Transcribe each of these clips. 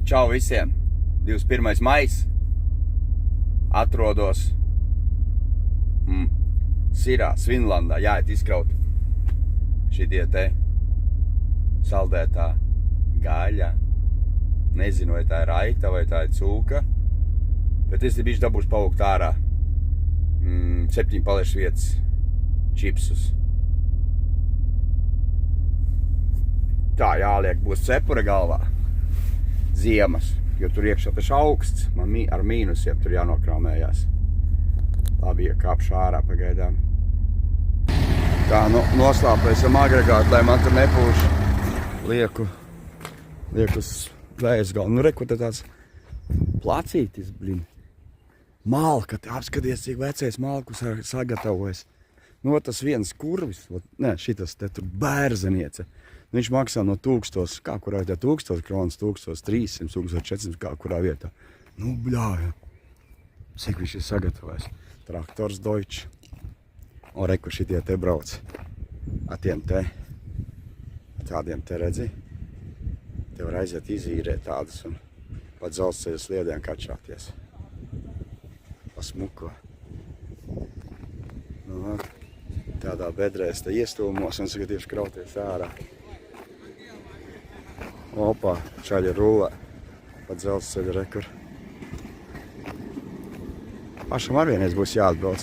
Čau visiem! 21. maijs. Atrodos Sirā, Svinlandā. Jāiet izkraut šitie te saldētā gaļa. Nezinu, vai tā ir raita, vai tā ir cūka. Bet es te bišķi dabūšu pavukt ārā 7 palešu vietas čipsus. Tā jāliek, būs cepura galvā. Ziemas, jo tur iekšā taču augsts, man ar mīnusiem tur jānokrāmējās. Labi, iekāpšu ārā pagaidām. Tā, noslāpēsim agregātu, lai man tur nepūš. Lieku uz vējas galvu. Nu, reku te tāds placītis, blin. Malka, te apskaties, cik vecais malku sagatavojas. No tas viens kurvis, ne, šitas te tur bērzeniece. Viņš maksā no 1000, kā kurā vietā 1000 kronas, 1300, 1400, kā kurā vietā. Nu, bļāja. Cik viņš ir sagatavojis. Traktors Deutsch. Un reku šitie te brauc. Atiem te. Tādiem te redzi. Te var aiziet izīrēt tādus un pa dzelzceļa sliedēm kačāties. Pa smuko. Nu, tādā bedrēs te iestūmos un sagatieši krauties ārā. Opā, šādi rullē pa dzelzceļa rekur. Pašam ar vienreiz būs jāatbrauc.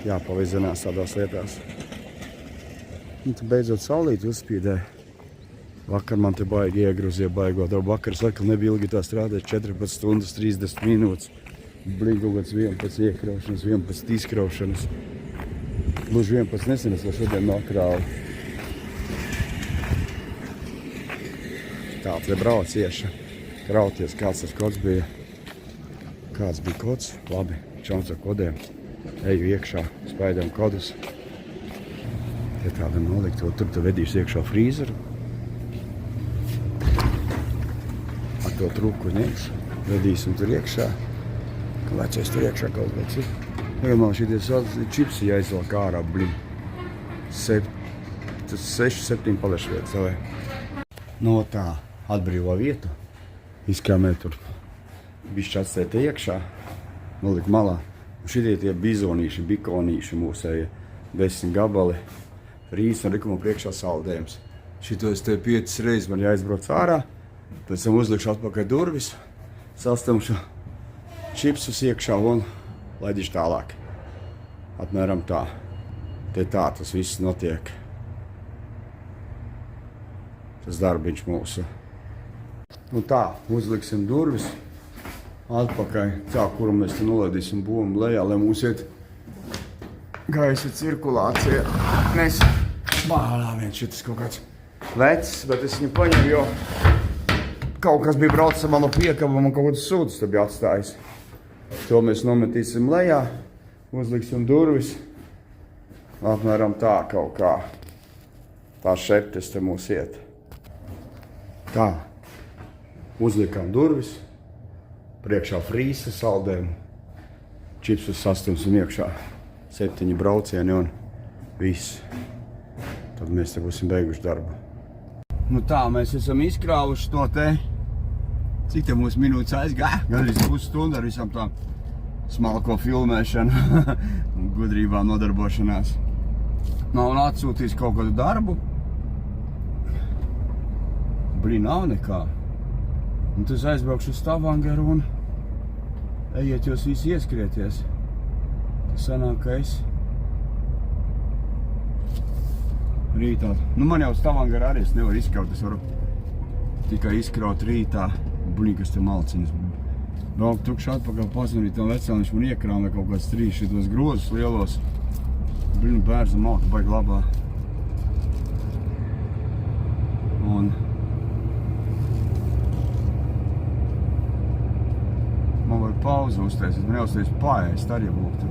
Jāpavizinās tādās lietās. Un te beidzot saulīt uzspīdē. Vakar man te baigi iegruzie baigot. Vakar sakal nebija ilgi tā strādāt 14 stundas 30 minūtes. Blīd kaut kāds 11 iekraušanas, 11 izkraušanas. Gluži 11 nesenes, lai šodien nokrāvu. Tā, te brauc ieša. Krauties, kāds tas kods bija. Kāds bija kods? Labi, čauns ar kodiem. Eju iekšā, spaidam kodus. Te tāda nolikt, tur tu vedīšu iekšā frīzeru. Ar to truku ņemšu. Vedīsim tur iekšā. Vecais tur iekšā kaut kāds ir. Tagad man šitie čipsi jāizvelk ārā, blin. 6-7 palešu vietas, vai? No tā, atbrīvo vietu. Izkrāmē tur bišķi atstēt iekšā. Nolikt malā. Šitie tie bizonīši, bikonīši mūsēja 10 gabali. Rīs un rikuma priekšā saldējums. Šitos te 5 reizes man jāizbrauc ārā. Pēc tam uzlikšu atpakaļ durvis. Sastamšu čipsus iekšā un laidīšu tālāk. Apmēram tā. Te tā tas viss notiek. Tas darbiņš mūsu. Nu tā, uzliksim durvis. Atpakaļ. Tā, kuru mēs te nolaidīsim bumbu lejā, lai mums iet gaisa cirkulācija. Mēs bālā viens šitas kaut kāds vecs, bet es viņu paņemu, jo kaut kas bija braucis ar manu piekabu, man kaut kāds sūds te bija atstājis. To mēs nometīsim lejā, uzliksim durvis. Apmēram tā kaut kā. Tā šeptes te mūs iet. Tā. Uzlikām durvis. Priekšā frīsa saldēm. Čipsus sastumsim iekšā. 7 braucieni un viss. Tad mēs te būsim beiguši darbu. Nu tā, mēs esam izkrāvuši to te. Cik te mūsu minūtes aizgāja? Gandrīz pusstundu ar visam tām smalko filmēšanu un gudrībām nodarbošanās. Nav un atsūtījis kaut kādu darbu. Blin, nav nekā. Un tas aizbraukšu uz Stavangeru un ejiet jūs visi ieskrieties. Tas sanāk, ka es rītā. Nu, man jau Stavangera arī es nevaru izkraut. Es varu tikai izkraut rītā. Blin, kas te malcinas. Braukt tukši atpakaļ pazvanīt tam vecām, viņš man iekrāmē kaut kāds 3 šitos grozus lielos. Blin, bērza malka baigi labā. Un man vajag pauzu uztaisīt, man jāuztaisīt paēst arī būtu.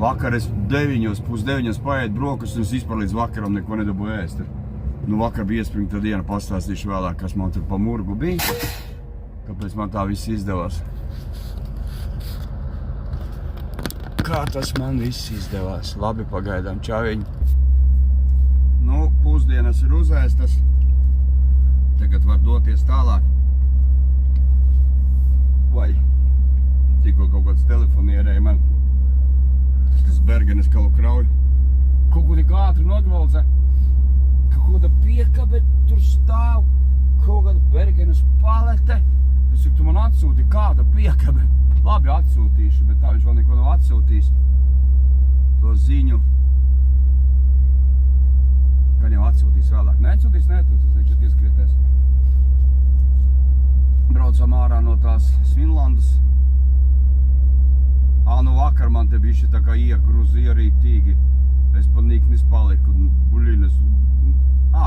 Vakar es 9:30 paēdu brokus un es vispār līdz vakaram neko nedabūju ēst. Nu, vakar bija iespringta diena, pastāstīšu vēlāk, kas man tur pa murgu bija. Kāpēc man tā viss izdevās. Kā tas man viss izdevās. Labi, pagaidām, čaviņi. Nu, pusdienas ir uzēstas. Tagad var doties tālāk. Vai tikko kaut kāds telefonierēja man. Tas Bergenes kaut krauj. Kaut ko tik ātri nogvalca. Kaut kāda piekabe tur stāv. Kaut kāda Bergenes palete. Es saku, tu man atsūti kāda piekabe. Labi, atsūtīšu, bet tā viņš vēl neko nav atsūtījis. To ziņu. Gan jau atsūtīs vēlāk. Neatsūtīs, es taču ieskrietēs. Braucam ārā no tās Svinlandas. Nu vakar man te bišķi tā kā iegruzi ierītīgi. Es pa niknis paliku, buļiņas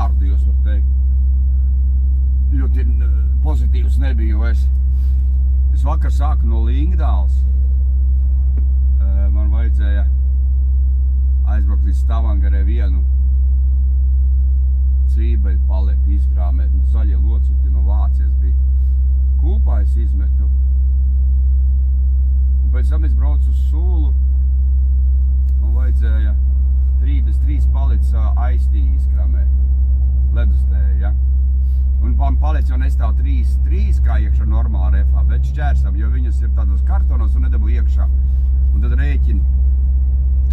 ārdījos, var teikt. Ļoti pozitīvs nebiju vairs. Es vakar sāku no Lingdāls. Man vajadzēja aizbraukt līdz Stavangarē vienu cībeļu paleti izgrāmēt. Zaļie lociņi no Vācijas bija. Kūpā es izmetu. Un pēc tam es braucu uz Sūlu. Man vajadzēja 33 paletes aiztī izkrāmēt. Ledustēja, ja? Un paletes jau nestāv 3 kā iekšā normāla refā, bet šķērsam, jo viņas ir tādos kartonos un nedabū iekšā. Un tad rēķini,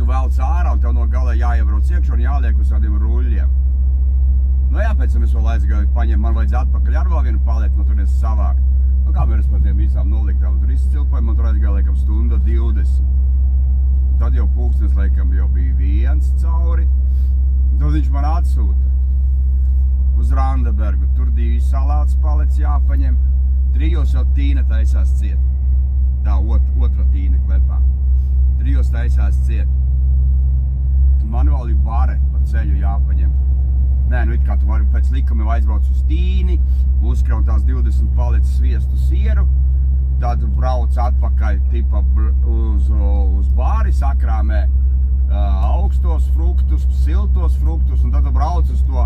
tu velc ārā un tev no gala jāiebrauc iekšā un jāliek uz tādiem ruļļiem. Nu jā, pēc tam es vēl aizgāju paņemt, man vajadzēja atpakaļ ar vēl vienu paleti no turien savākt. Nu kameras par tiem visām noliktām, tur izcilpoja, man tur aizgāja laikam stunda 20. Tad jau pulkstens laikam jau bija 1 cauri. Tad viņš man atsūta uz Randabergu. Tur 2 salātas paletes jāpaņem. 3 jau Tīna taisās ciet. Tā otra Tīna klepā. 3 taisās ciet. Man vēl ir bare pa ceļu jāpaņem. Nē, nu it kā tu vari pēc likuma aizbrauc uz Tīni, uzkraut tās 20 paletes sviestu sieru, tad brauc atpakaļ tipa uz bāri, sakrāmē augstos fruktus, siltos fruktus, un tad tu brauc uz to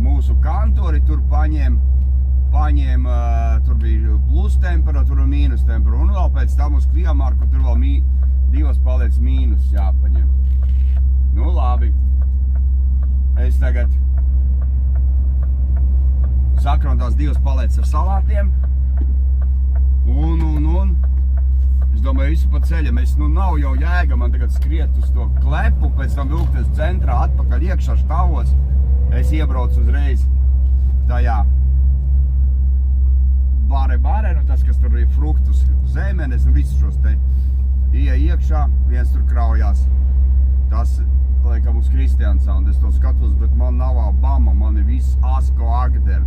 mūsu kantori, tur paņem, tur bija plus temperatūra un mīnus temperatūra, un vēl pēc tam uz Kliamarku tur vēl 2 paletes mīnus jāpaņem. Nu labi, es tagad sakronu tās 2 paletes ar salātiem, un es domāju, visu pa ceļam, nav jau jēga man tagad skriet uz to klepu, pēc tam vilkties centrā, atpakaļ iekšā štāvos, es iebraucu uzreiz tajā bare, nu tas, kas tur ir fruktus, zemenes, un visus šos te iekšā, viens tur kraujās, tas laikam uz Kristiansā, un es to skatos, bet man nav Obama, man ir viss Asko Agder.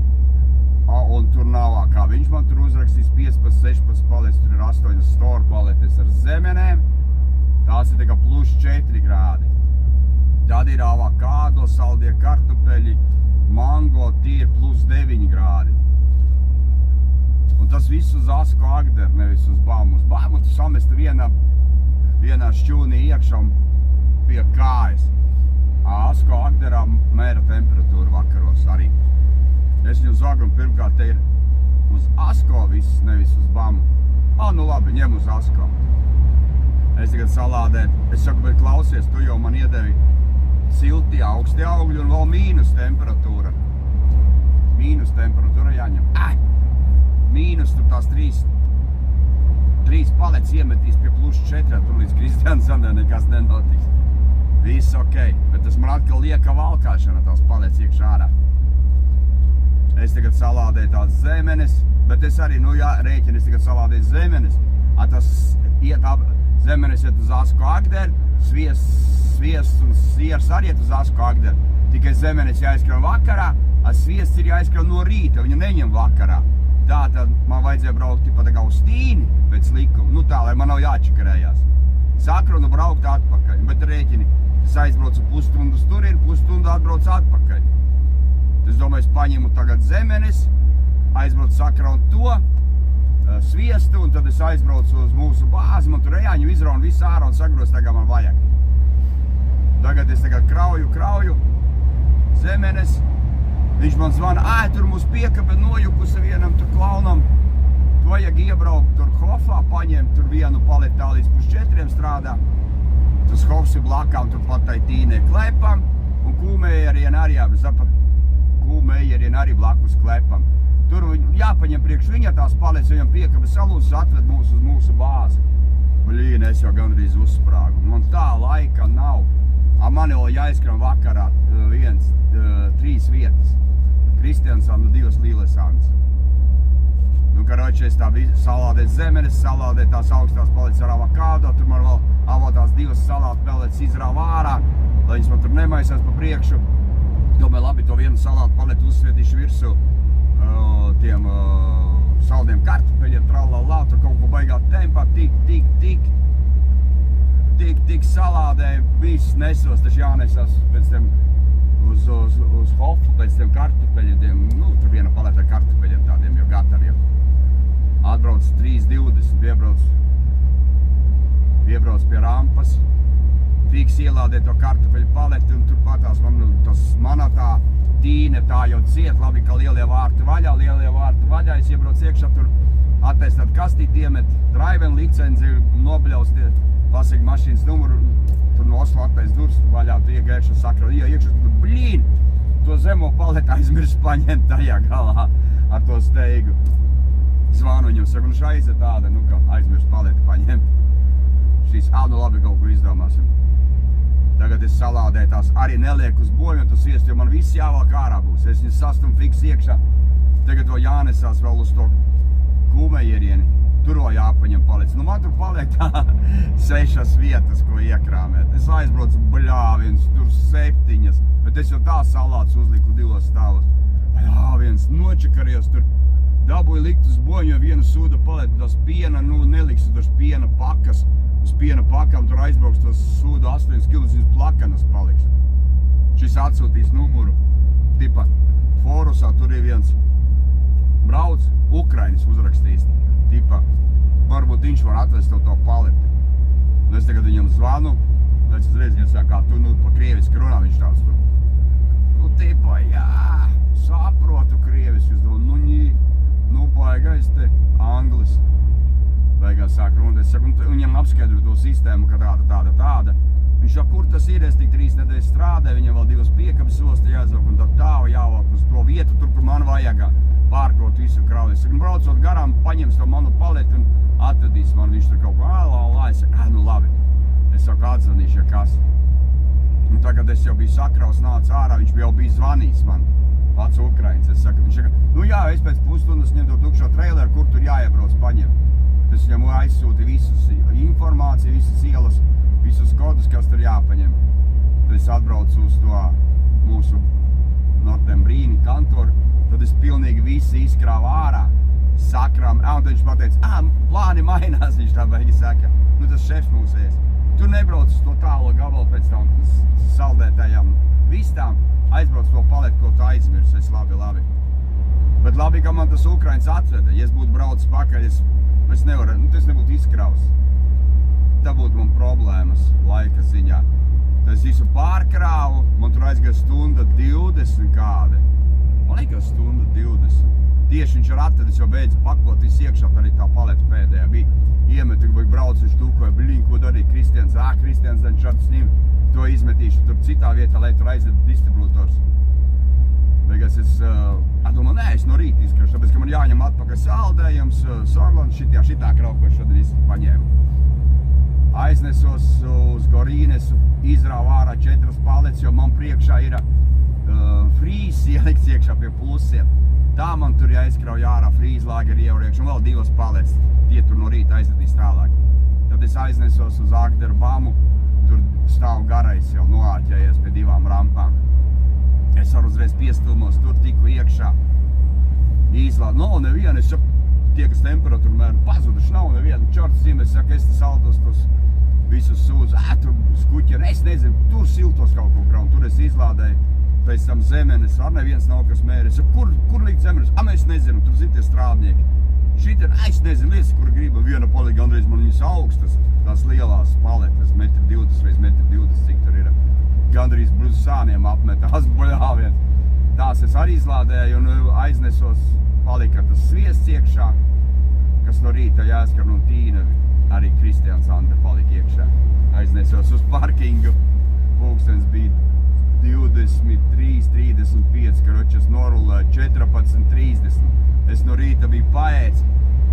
Un tur nav kā viņš man tur uzrakstīs 15-16 paletes, tur ir 8 store paletes ar zemenēm, tās ir tikai plus 4 grādi. Tad ir avokādo, saldie kartupeļi, mango, tie ir plus 9 grādi. Un tas viss uz Asko Agder, nevis uz Bamu. Uz Bamu tu samesti vienā šķūnī iekšā pie kājas. Asko Agderā mēra temperatūra vakaros arī. Es viņu zagu un pirmkārt te ir uz Asko viss, nevis uz Bamu. Nu labi, ņem uz Asko. Es tagad salādēt. Es saku, bet klausies, tu jau man iedevi silti augsti augļi un vēl mīnus temperatūra. Mīnus temperatūra jāņem. Mīnus tur tās 3 paletes iemetīs pie plus 4, tur līdz Kristiansandē nekas nenotiks. Viss ok, bet tas man atkal lieka valkāšana tās paletes iekšā ārā. Es tagad salādēju tās zemenes, bet es arī, rēķinu, es tagad salādēju zemenes. Tas zemenes iet uz Asko Agder, sviests un siers arī iet uz Asko Agder. Tikai zemenes jāizkrauj vakarā, sviests ir jāizkrauj no rīta, viņu neņem vakarā. Tātad man vajadzēja braukt tipa tā kā uz Tīni pēc likuma, tā, lai man nav jāčakarējās. Sakrunu braukt atpakaļ, bet rēķini, es aizbraucu pusstundas turien, pusstundu atbraucu atpakaļ. Es domāju, es paņemu tagad zemenes, aizbraucu sakraut to, sviestu, un tad es aizbraucu uz mūsu bāzi, man tur jāņem izraunu visu ārā un sagroz tā, kā man vajag. Tagad es krauju zemenes, viņš man zvana, tur mūs piekabe nojukusi vienam tur klaunam, vajag iebraukt tur Hofā, paņemt tur vienu paleti tā līdz pus 4 strādā. Tas Hofs ir blakām, tur pat tai Tīnē klepam, un Kūmējerien arī, Kūmējerien arī blakus klepam. Tur jāpaņem priekš viņa tās paletes, viņam piekabes salūzes atved mūs uz mūsu bāzi. Blīn, es jau gandrīz uzsprāgu. Man tā laika nav. Man jau jāizskram vakarā 3 vietas. Kristiansand un 2 Lillesands. Nu, karoči, es tā salādēt zemenes, salādēt tās augstās paletes ar avokādo, tur man vēl avotās 2 salātu paletes izrāva ārā, lai viņas man tur nemaisās pa priekšu. Domāju, labi, to vienu salātu paletu uzsvietīšu virsū tiem saldiem kartupeļiem, tralalā, tur kaut ko baigā tempā, tik salādēju, viss nesos, taču jānesās pēc tiem uz hofu, pēc tiem kartupeļiem, nu, tur viena paleta ar kartupeļiem tādiem jau gataviem. Atbrauc 3:20, piebrauc pie rampas, fiks ielādē to kartupeļu paleti un turpatās mana tā tīne tā jau ciet, labi, ka lielie vārti vaļā, es iebrauc iekšā, tur attaisnāt kastīti, iemet driven licenci, nobļaus tie pasaka mašīnas numuru, tur no Oslo attais durs vaļā, tu iegaiši un saka, iekšā, tu blīn, to zemo paleti aizmirst paņemt tajā galā ar to steigu. Zvanu viņam, saku, nu šaize tāda, nu ka aizmirst paleti paņemt. Šīs, nu labi, kaut ko izdomāsim. Tagad es salādēju tās, arī nelieku uz boļu, tu siest, jo man viss jāvalk ārā būs. Es viņus sastum fiks iekšā. Tagad vēl jānesās vēl uz to kūmejierieni. Tur vēl jāpaņem palets. Nu man tur paliek tā 6 vietas, ko iekrāmēt. Es aizbraucu bļāviens, tur 7, bet es jau tā salāts uzliku 2 stāvus. Bļāviens, nočakarījos tur. Dabūju likt uz boļu, jo vienu sūda paleti, tās piena, nu neliksu tās piena pakas. Uz piena pakām tur aizbrauks tos sūdu 8 km, viņas plakanas paliks. Šis atsūtīs numuru, tipa Forusā, tur ir viens brauc, Ukrainis uzrakstīs, tipa, varbūt viņš var atvest to paleti. Un es tagad viņam zvanu, es uzreiz viņam saku, kā tu, nu, pa krieviski runā, viņš tāds tur. Nu, tipa, jā, saprotu krieviski, es domāju, nu, baigais te, anglis. Beigās sāk runāt, es saku, un viņam apskaidro to sistēmu, ka tāda. Viņš jau, kur tas ir, es tik 3 nedēļas strādāju, viņam vēl 2 piekabes osti jāizvelk, un tā jāvalk uz to vietu, tur, kur man vajag pārkrot visu kravu. Es saku, braucot garām, paņems to manu paleti un atvedīs man, viņš tur kaut ko, es saku, nu labi. Es saku, atzvanīšu, ja kas. Un tagad es jau biju sakraus, nāc ārā, viņš jau bija zvanījis man, pats Ukrainis. Es saku, viņš saka, nu jā, es pēc pusstundas ņem to tukšo traileru, kur tur jāiebrauc paņem. Es viņam aizsūti visus informāciju, visas ielas, visus kodus, kas tur jāpaņem. Tad es atbraucu uz to mūsu Nortembrīni kantoru, tad es pilnīgi visi izkrāvu ārā, sakrām, un tad viņš pateica, plāni mainās, viņš tā baigi saka, nu tas šefs mūsēs. Tu nebrauc uz to tālo gabalu pēc tam saldētajām vistām, aizbrauc to paleti, ko tu aizmirs, es labi. Bet labi, ka man tas Ukrainis atveda, ja es būtu braucis pakaļ, es nevaru, nu tas nebūtu izkraus. Tā būtu man problēmas laika ziņā. Tad es visu pārkrāvu, man tur aizgāja 1:20 kāda. Man liekas 1:20. Tieši viņš ar atvedis jau beidza pakot visu iekšā, arī tā paleta pēdējā bija. Iemet, vai brauc, viņš tukoja, blīn, ko darīja Kristians, Kristians, tad šādu snim, to izmetīšu tur citā vietā, lai tur aizved distributors. Beigās es domāju, es no rīta izkrašu, tāpēc, ka man jāņem atpakaļ saldējums, Sorlons, šitā krauku, ko šodien paņēmu. Aiznesos uz Gorīnesu, izrāvu ārā 4 paletes, jo man priekšā ir frīzes ielikts iekšā pie plusiem. Tā man tur jāizkrauj ārā frīzes lāgeri ievriekš, un vēl 2 paletes, tie tur no rīta aizvedīs tālāk. Tad es aiznesos uz Agderbamu, tur stāv garais jau noāķējies pie 2 rampām. Es varu uzreiz piestilmos, tur tiku iekšā, izlādu, nav neviena, es saku, tie, kas temperatūru mēra, pazuduši, nav neviena, čorts zim, es saku, es saldos tos visus sūdus, tur skuķeri, es nezinu, tur siltos kaut ko kraun, tur es izlādēju, pēc tam zemenes, ar neviens nav, kas mēra, es saku, kur likt zemenes, mēs nezinām, tur zin tie strādnieki, šitien, es nezinu, lietas, kur gribu, viena palika gandrīz man viņas augstas, tās lielās paletes, 1,20 x 1,20 m, cik tur ir. Gandrīz brūz sāniem apmetās buļāviens. Tās es arī izlādēju un aiznesos, palika tas sviests iekšā, kas no rīta jāskar un tīna, arī Kristiansand palika iekšā. Aiznesos uz parkingu, pulkstens bija 23:35, karoči es norulēju 14:30. Es no rīta biju paēdis,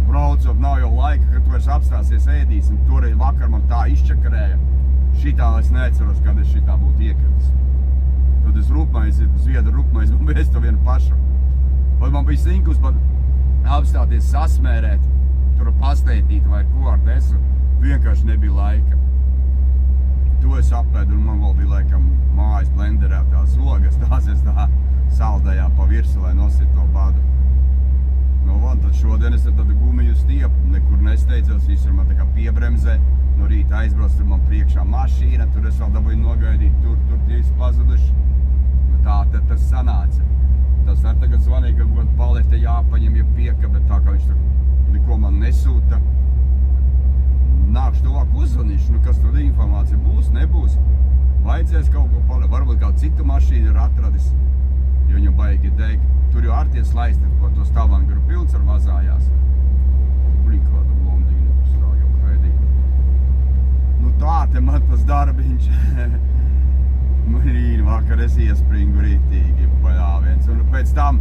braucot, nav jau laika, kad tu vairs apstāsies ēdīs, un toreiz vakar man tā izčakarēja. Šitā es neatceros, kad es šitā būtu iekritis. Tad es zviedru rupmaizi, man bija to vienu pašu. Vai man bija slinkums pat apstāties sasmērēt, tur pastētīt vai ko ar desu, vienkārši nebija laika. To es apēdu, un man vēl bija laikam mājas blenderā tās ogas, tās es tā saldējā pa virsu, lai nosit to badu. Nu, tad šodien es ar tādu gumiju stiepu, nekur nesteidzos, visur man tā kā piebremzē. No rīta aizbrauc, tur man priekšā mašīna, tur es vēl dabūju nogaidīt, tur tie visi pazuduši. Nu, tā tad tas sanāca. Tas ar tagad zvanīja, ka kaut palete jāpaņem, ja pieka, bet tā kā viņš tur neko man nesūta. Nākšu tuvāk uzzvanīšu, nu kas tur informācija būs, nebūs. Vajadzēs kaut ko palēt, varbūt kaut citu mašīnu ir atradis, jo viņu baigi deg. Tur jau ārties laisti, ko to Stavanger pilns ar vazājās. Kāda blondīna tur stāv jau haidī. Nu tā te man tas darbiņš. Rīni vakar es iespringu rītīgi paļāviens. Un pēc tam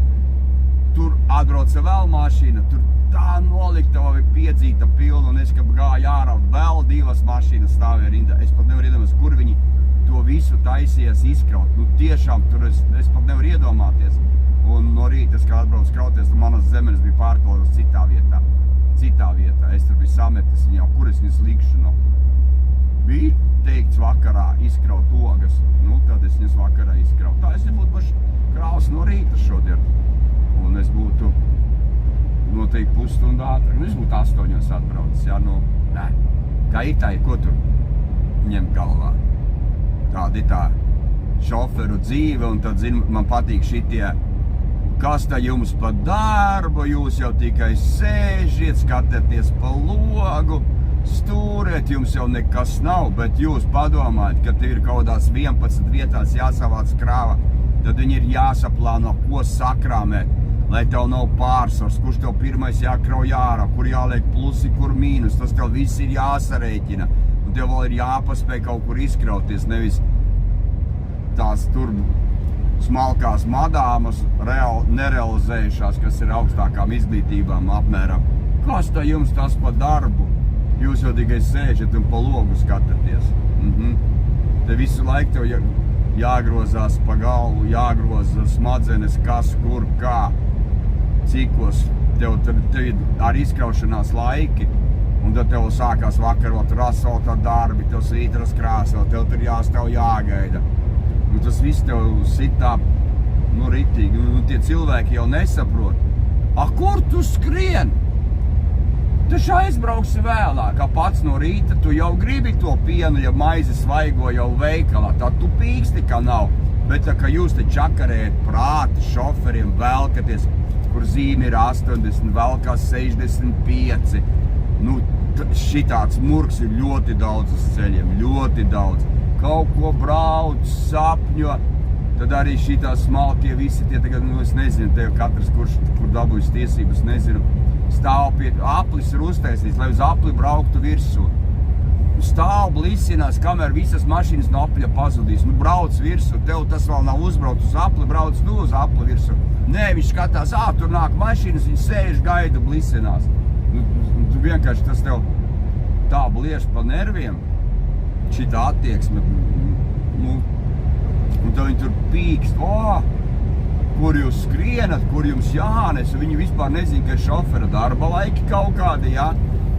tur atbrauca vēl mašīna, tur tā noliktava bija piedzīta pilna, un es, kad gāju ārā, vēl divas mašīnas stāvēja rindā. Es pat nevaru iedomāties, kur viņi to visu taisies izkraut. Nu tiešām tur es pat nevaru iedomāties. Un no rīta, kā atbrauc krauties, tur manas zemenes bija pārklātas citā vietā. Es tur biju sametis viņā, kur es viņas likšu no. Bija teikts vakarā izkraut ogas, nu tad es viņas vakarā izkraut. Tā es nebūtu paši kraus no rīta šodien. Un es būtu noteikti pusstundu ātrāk. Nu es būtu 8 atbraucis, jā, nu, nē. Kā itāji, ko tur ņemt galvā? Tāda ir tā šoferu dzīve, un tad, zin, man patīk šitie, kas tā jums pa darbu, jūs jau tikai sēžiet, skatieties pa logu, stūriet, jums jau nekas nav, bet jūs padomājat, ka tev ir kaudās 11 vietās jāsavāc krāva, tad viņi ir jāsaplāno, ko sakrāmēt, lai tev nav pārsvars, kurš tev pirmais jākrauj ārā, kur jāliek plusi, kur mīnus, tas tev viss ir jāsareiķina, un tev vēl ir jāpaspēj kaut kur izkrauties, nevis tās tur smalkās madāmas, nerealizējušās, kas ir augstākām izglītībām apmēram. Kas tā jums tas pa darbu? Jūs jau tikai sēžat un pa logu skatāties. Te visu laiku tev jāgrozās pa galvu, jāgroza smadzenes, kas, kur, kā, cikos. Tev ir ar izkraušanās laiki, un tad tev sākās vakar vēl tur asfaltā darbi, tev svītras krāsā, tev tur jāstāv jāgaida. Un tas viss tev sitā, nu, ritīgi, un tie cilvēki jau nesaprot. Kur tu skrien? Tu aizbrauksi vēlāk, kā pats no rīta, tu jau gribi to pienu, ja maizi svaigo jau veikalā, tad tu pīksti, ka nav. Bet tā, ka jūs te čakarējat prāti šoferiem, velkaties, kur zīme ir 80, velkās 65. Nu, šitāds murks ir ļoti daudz uz ceļiem, ļoti daudz. Kaut ko brauc, sapņo, tad arī šitās smalkie visi tie tagad, nu es nezinu, tev katrs, kur dabūjas tiesības, nezinu, stāv pie, aplis ir uztaisīts, lai uz apli brauktu virsū. Stāv blisinās, kamēr visas mašīnas no apļa pazudīs, nu brauc virsū, tev tas vēl nav uzbrauc uz apli, brauc tu uz apli virsū. Nē, viņš skatās, tur nāk mašīnas, viņš sēž, gaida, blisinās. Nu, tu vienkārši tas tev tā bliež pa nerviem. Šitā attieksme, nu, un tad viņi tur pīkst, kur jūs skrienat, kur jums jānes, viņi vispār nezina, ka ir šofera darba laiki kaut kādi, jā,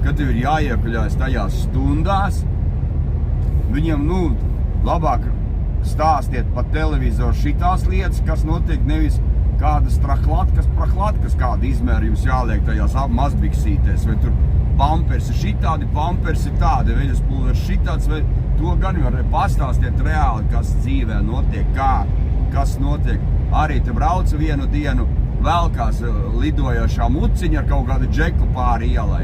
kad tev ir jāiekļājas tajās stundās, viņiem, nu, labāk stāstiet pa televizoru šitās lietas, kas notiek, nevis kādas prahlatkas kāda izmēra jums jāliek tajās mazbiksītēs, vai tur pampersi šitādi, pampersi tādi, veļas pulvers šitāds, vai to gan var pastāstiet reāli, kas dzīvē notiek, kas notiek. Arī te brauca vienu dienu, velkās lidojošā muciņa ar kaut kādu džeku pāri ielai.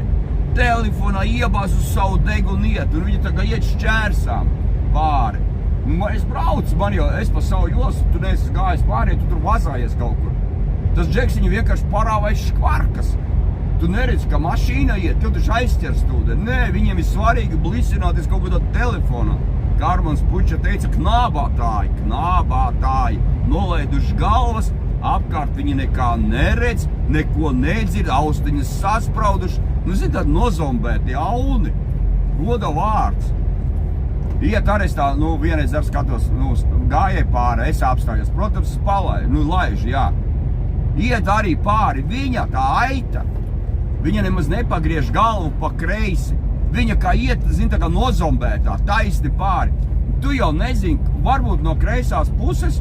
Telefonā iebāz uz savu degunu iet, un viņi tagad iet šķērsām pāri. Es braucu, es pa savu jostu, tu neesi gājis pāri, tu tur vazājies kaut kur. Tas džeks viņu vienkārši parāvais škvarkas. Tu neredzi, ka mašīna iet, tev taču aizķer stūde. Nē, viņiem ir svarīgi blisināties kaut kādā telefonā. Karmans Puča teica, knābātāji, nolaiduši galvas, apkārt viņi nekā neredz, neko nedzird, austiņas sasprauduši. Nu, zini, tad nozombēti auni. Goda vārds. Iet arestā, nu, vienreiz ar skatos, nu, gājēju pāri, es apstājos. Protams, es palaidu, nu, laižu, jā. Iet arī pāri, viņa tā aita. Viņa nemaz nepagriež galvu pa kreisi. Viņa kā iet, zini, tā kā nozombētā, taisni pāri. Tu jau nezini, varbūt no kreisās puses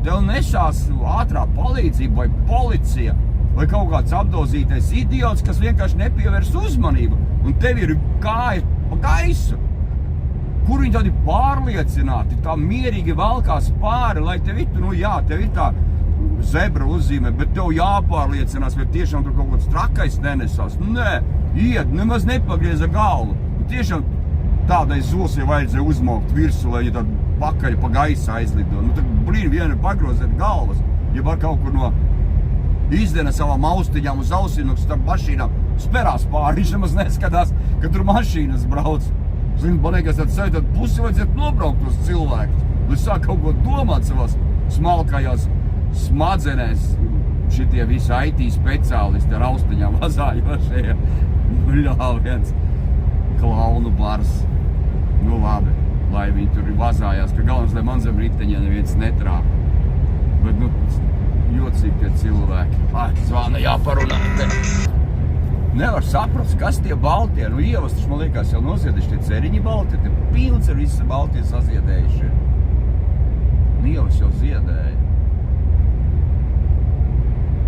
tev nesās ātrā palīdzība vai policija vai kaut kāds apdozītais idiots, kas vienkārši nepievērs uzmanību. Un tev ir kāja pa gaisu. Kur viņi tādi pārliecināti, tā mierīgi valkās pāri, lai tev ir, nu jā, tev ir tā zebra uzzīmē, bet tev jāpārliecinās, vai tiešām tur kaut kāds trakais nenesās. Nē, iet, nemaz nepagrieza galvu. Tiešām tādai zosai vajadzēja uzmaukt virsu, lai viņi tādu pakaļ pa gaisa aizlido. Nu, tad, blīn, viena pagrozēt galvas, ja var kaut kur no izdena savām austiņām uz ausīm, starp mašīnām sperās pāri, viņš nemaz neskatās, ka tur mašīnas brauc. Zini, man liekas, tad pusi vajadzētu nobraukt tos cilvēkus. Lai sāk kaut ko domāt savās smalkajās smadzenēs. Šitie visi IT speciālisti ar austiņām vazājošie. Nu, jā, viens klaunu bars. Nu, labi, lai viņi tur vazājās, ka galvenais, lai man zem riteņa neviens netrāp. Bet, nu, jocīgi tie cilvēki. Ai, zvana jāparunā. Nevar saprast, kas tie baltie. Nu, ievas, taču, man liekas, jau noziedējuši tie ceriņi balti. Te pilns ar visi baltie saziedējuši. Nu, ievas jau ziedēja.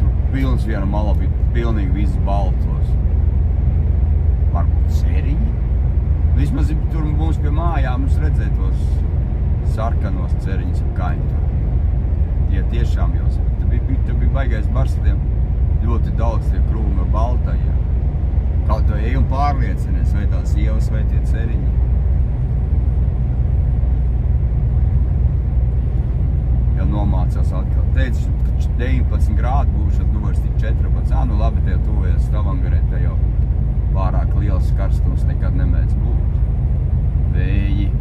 Tur pilns viena malā bija pilnīgi visi baltos. Varbūt ceriņi. Vismaz tur mums pie mājām mums redzēja tos sarkanos ceriņus ap kaņu. Tie tiešām jau, te bija baigais bars, tiem ļoti daudz tie krūmi ar baltajiem. Kaut to ej un pārliecinies, vai tās ievas, vai tie ceriņi. Ja nomācās atkal. Teicu, ka 19 grādi būšot, nu vairs tik 14. Nu labi, tie tuvies Stavangarē, te jau pārāk liels karstums nekad nemēdz būt. Vēji,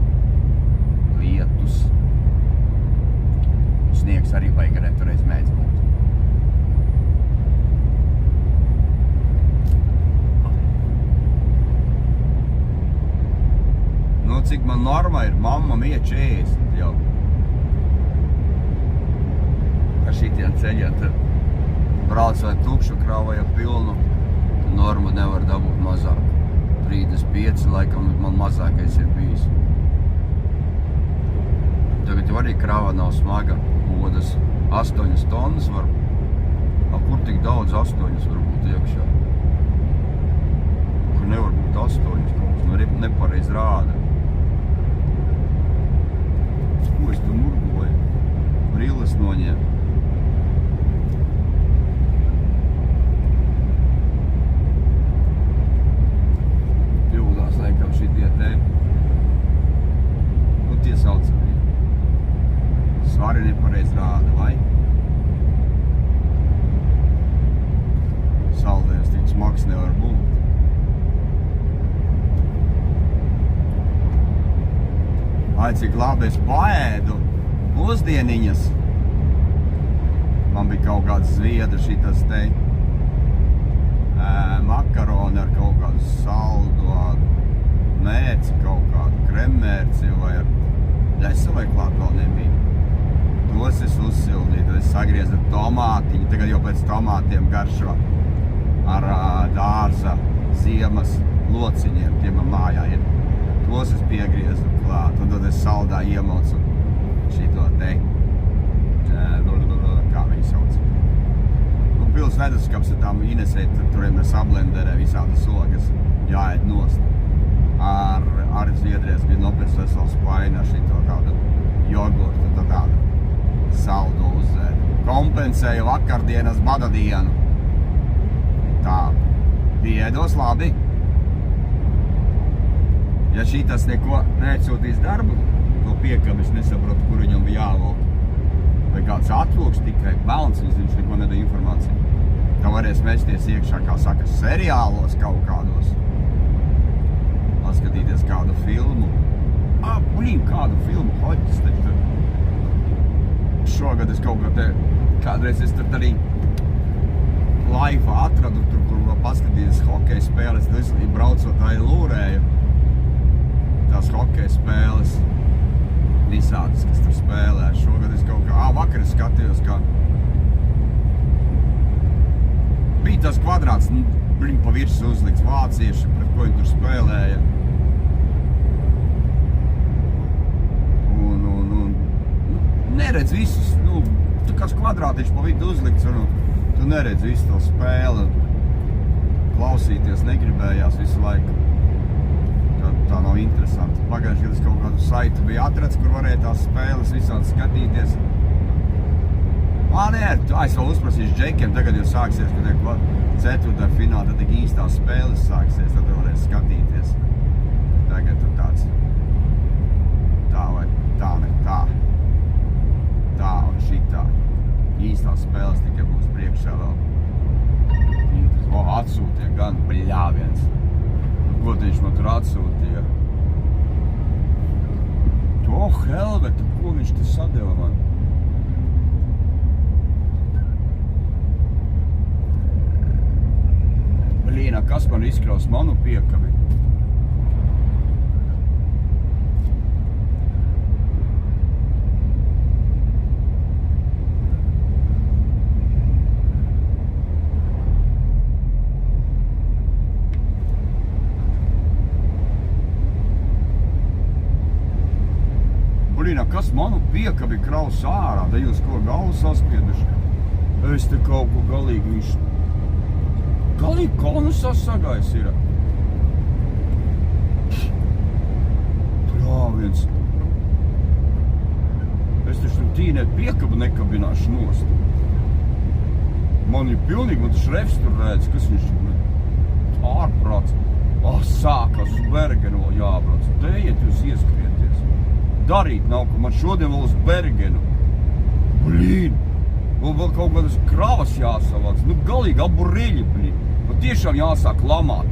lietus. Sniegs arī Baigarē toreiz mēdz būt. Nu, cik man norma ir, mamma mie 40 jau. Ar šitiem ceļiem tad brauc vai tukšu kravu vai pilnu, norma nevar dabūt mazāk. 35 laikam man mazākais ir bijis. Tagad jau arī krava nav smaga, godas 8 tonnas var. Kur tik daudz 8 var būt iekšā? Kur nevar būt 8, kaut kas nepareiz rāda. Ko es tu murgoju? Brilles noņem. Pļūdās laikam šitie te. Nu tie saucamie. Svari nepareiz rāda, vai? Saldējums tik smags nevar būt. Ai, cik labi es paēdu pusdieniņas. Man bija kaut kāds zviedra šitas te makaroni ar kaut kādu saldu, mērci, kaut kādu kremmērci vai ar desa vai klāt vēl nebija. Tos es uzsildīju, es sagriezu tomātiņu, tagad jau pēc tomātiem garšo ar dārza ziemas lociņiem, tie man mājā ir. Tos es piegriezu klāt, un tad es saldā iemocu šito te, kā viņi sauc. Nu, pils leduskapis ar tām Inesēt, turiem mēs ablenderē visādas ogas jāēd nost. Ar Zviedrijas bija nopēc vesels paina šito kādu jogurtu, tad tādu saldu uzēd. Kompensēju vakardienas bada dienu. Tā, piedos labi. Ja šitas neko neatsūtīs darbu, to piekam es nesaprotu, kur viņam bija jāvalk. Vai kāds atvilks tikai velns, viņš neko nedara informāciju. Tā varēs mesties iekšā, kā saka, seriālos kaut kādos. Paskatīties kādu filmu. Kādu filmu, hoķis taču. Šogad es kaut kā te, kādreiz es tur arī laivā atradu tur, kur vēl paskatīties hokeja spēles, tad braucot tā lūrēju tās hokeja spēles visādas, kas tur spēlē. Šogad es kaut kā, vakar es skatījos, kā bija tas kvadrāts, pa virsu uzlikts vācieši, pret ko viņi tur spēlēja. Un neredz visus, tu kāds kvadrātiņš pa vidu uzlikts, un tu neredz visu to spēli. Klausīties negribējās visu laiku. Tā nav interesanti. Pagājuši, kad es kaut kādu saitu biju atradis, kur varēja tās spēles visādi skatīties. Nē, es vēl uzprasīšu Džekiem, tagad jau sāksies, kad ir ceturtā fināla, tad tik īstās spēles sāksies, tad varēs skatīties. Tagad tur tāds tā vai tā, ne tā. Tā un šitā. Īstās spēles tikai būs priekšā vēl. Atsūtīja gan bļāviens. Ko viņš man tur atsūtīja? Helvete, ko viņš te sadeva man? Blīnā, kas man izkraus manu piekabi? Blīnā, kas manu piekabi kraus ārā? Da jūs ko galvu saspieduši? Es te kaut ko galīgi viņš... Galīgi konusas sagājis ir. Prāviens. Es taču tam tīnēt piekabu nekabināšu nost. Man ir pilnīgi, man taču refs tur redz, kas viņš ārprāts. Sākās uz Bergenu vēl jābrauc. Dejiet jūs ieskrieties. Darīt nav, ka man šodien vēl uz Bergenu. Blīn. Vēl kaut kādas kravas jāsavāc. Galīgi aburriļi, blīn. Tiešām jāsāk lamāt.